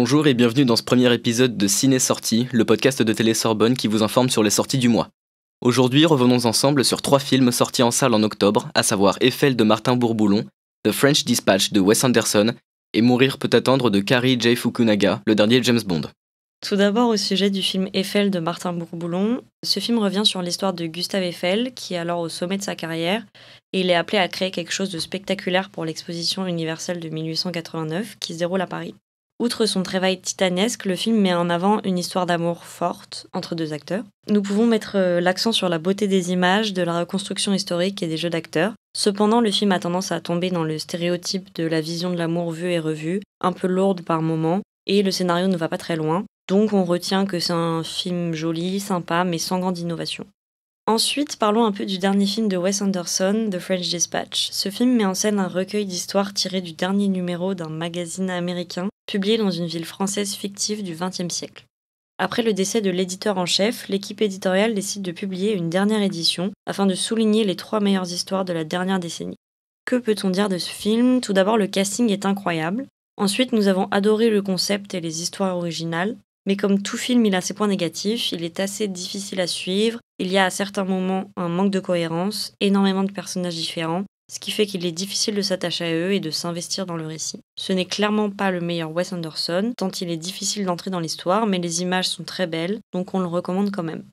Bonjour et bienvenue dans ce premier épisode de Ciné Sorties, le podcast de Télé Sorbonne qui vous informe sur les sorties du mois. Aujourd'hui, revenons ensemble sur 3 films sortis en salle en octobre, à savoir Eiffel de Martin Bourboulon, The French Dispatch de Wes Anderson et Mourir peut attendre de Cary J. Fukunaga, le dernier James Bond. Tout d'abord au sujet du film Eiffel de Martin Bourboulon. Ce film revient sur l'histoire de Gustave Eiffel, qui est alors au sommet de sa carrière, et il est appelé à créer quelque chose de spectaculaire pour l'exposition universelle de 1889 qui se déroule à Paris. Outre son travail titanesque, le film met en avant une histoire d'amour forte entre deux acteurs. Nous pouvons mettre l'accent sur la beauté des images, de la reconstruction historique et des jeux d'acteurs. Cependant, le film a tendance à tomber dans le stéréotype de la vision de l'amour vue et revue, un peu lourde par moments, et le scénario ne va pas très loin. Donc on retient que c'est un film joli, sympa, mais sans grande innovation. Ensuite, parlons un peu du dernier film de Wes Anderson, The French Dispatch. Ce film met en scène un recueil d'histoires tiré du dernier numéro d'un magazine américain, publié dans une ville française fictive du XXe siècle. Après le décès de l'éditeur en chef, l'équipe éditoriale décide de publier une dernière édition, afin de souligner les 3 meilleures histoires de la dernière décennie. Que peut-on dire de ce film ? Tout d'abord, le casting est incroyable. Ensuite, nous avons adoré le concept et les histoires originales. Mais comme tout film, il a ses points négatifs, il est assez difficile à suivre, il y a à certains moments un manque de cohérence, énormément de personnages différents, ce qui fait qu'il est difficile de s'attacher à eux et de s'investir dans le récit. Ce n'est clairement pas le meilleur Wes Anderson, tant il est difficile d'entrer dans l'histoire, mais les images sont très belles, donc on le recommande quand même.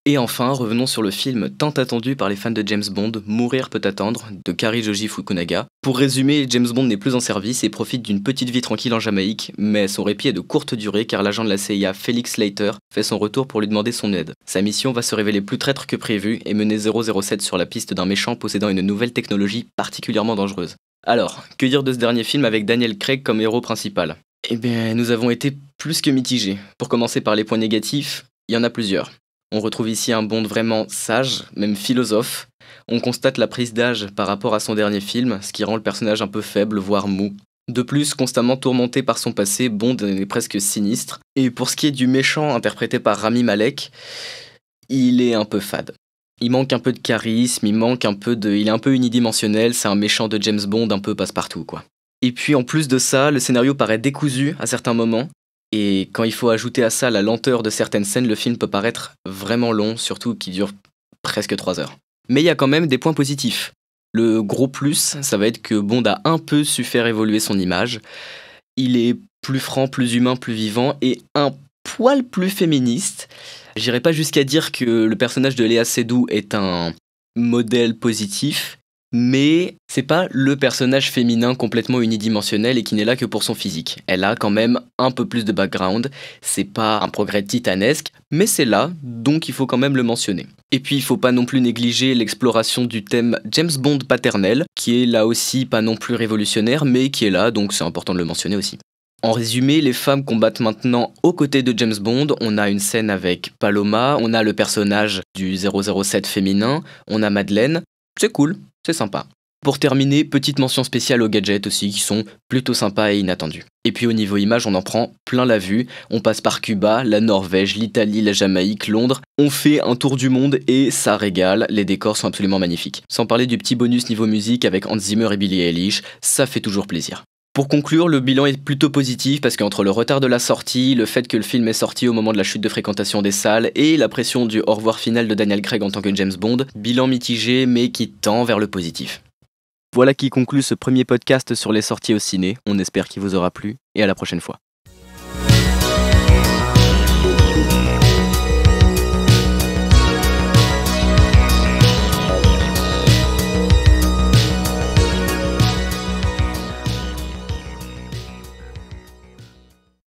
Et enfin, revenons sur le film tant attendu par les fans de James Bond, Mourir peut attendre, de Cary J. Fukunaga. Pour résumer, James Bond n'est plus en service et profite d'une petite vie tranquille en Jamaïque, mais son répit est de courte durée car l'agent de la CIA, Felix Leiter, fait son retour pour lui demander son aide. Sa mission va se révéler plus traître que prévu et mener 007 sur la piste d'un méchant possédant une nouvelle technologie particulièrement dangereuse. Alors, que dire de ce dernier film avec Daniel Craig comme héros principal ? Eh bien, nous avons été plus que mitigés. Pour commencer par les points négatifs, il y en a plusieurs. On retrouve ici un Bond vraiment sage, même philosophe. On constate la prise d'âge par rapport à son dernier film, ce qui rend le personnage un peu faible, voire mou. De plus, constamment tourmenté par son passé, Bond est presque sinistre. Et pour ce qui est du méchant interprété par Rami Malek, il est un peu fade. Il manque un peu de charisme, il est un peu unidimensionnel, c'est un méchant de James Bond un peu passe-partout, quoi. Et puis en plus de ça, le scénario paraît décousu à certains moments. Et quand il faut ajouter à ça la lenteur de certaines scènes, le film peut paraître vraiment long, surtout qu'il dure presque 3 heures. Mais il y a quand même des points positifs. Le gros plus, ça va être que Bond a un peu su faire évoluer son image. Il est plus franc, plus humain, plus vivant et un poil plus féministe. J'irai pas jusqu'à dire que le personnage de Léa Seydoux est un modèle positif, mais c'est pas le personnage féminin complètement unidimensionnel et qui n'est là que pour son physique. Elle a quand même un peu plus de background, c'est pas un progrès titanesque, mais c'est là, donc il faut quand même le mentionner. Et puis il faut pas non plus négliger l'exploration du thème James Bond paternel, qui est là aussi pas non plus révolutionnaire, mais qui est là, donc c'est important de le mentionner aussi. En résumé, les femmes combattent maintenant aux côtés de James Bond. On a une scène avec Paloma, on a le personnage du 007 féminin, on a Madeleine. C'est cool, c'est sympa. Pour terminer, petite mention spéciale aux gadgets aussi, qui sont plutôt sympas et inattendus. Et puis au niveau image, on en prend plein la vue. On passe par Cuba, la Norvège, l'Italie, la Jamaïque, Londres. On fait un tour du monde et ça régale. Les décors sont absolument magnifiques. Sans parler du petit bonus niveau musique avec Hans Zimmer et Billie Eilish, ça fait toujours plaisir. Pour conclure, le bilan est plutôt positif parce qu'entre le retard de la sortie, le fait que le film est sorti au moment de la chute de fréquentation des salles et la pression du au revoir final de Daniel Craig en tant que James Bond, bilan mitigé mais qui tend vers le positif. Voilà qui conclut ce premier podcast sur les sorties au ciné, on espère qu'il vous aura plu et à la prochaine fois.